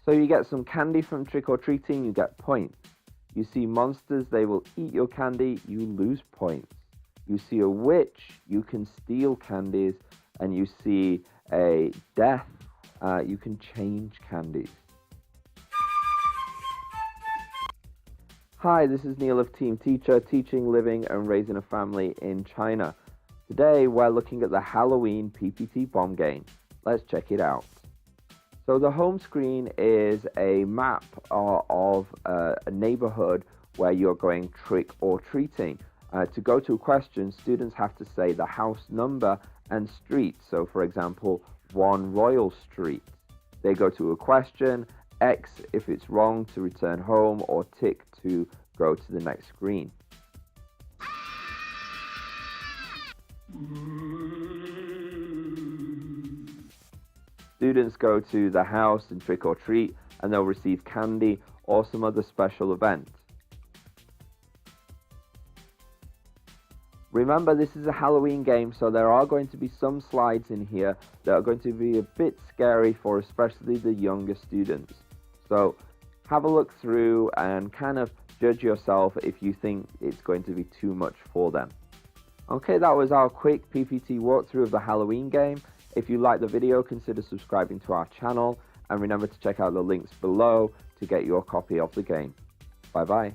So you get some candy from trick-or-treating, you get points. You see monsters, they will eat your candy, you lose points. You see a witch, you can steal candies, and you see a death, you can change candies. Hi, this is Neil of Team Teacher, teaching, living, and raising a family in China. Today, we're looking at the Halloween PPT bomb game. Let's check it out. So the home screen is a map of a neighborhood where you're going trick or treating. To go to a question, students have to say the house number and street. So for example, 1 Royal Street. They go to a question, X if it's wrong to return home, or tick to go to the next screen. Students go to the house and trick or treat, and they'll receive candy or some other special event. Remember, this is a Halloween game, so there are going to be some slides in here that are going to be a bit scary for especially the younger students. So have a look through and kind of judge yourself if you think it's going to be too much for them. Okay, that was our quick PPT walkthrough of the Halloween game. If you like the video, consider subscribing to our channel, and remember to check out the links below to get your copy of the game. Bye bye.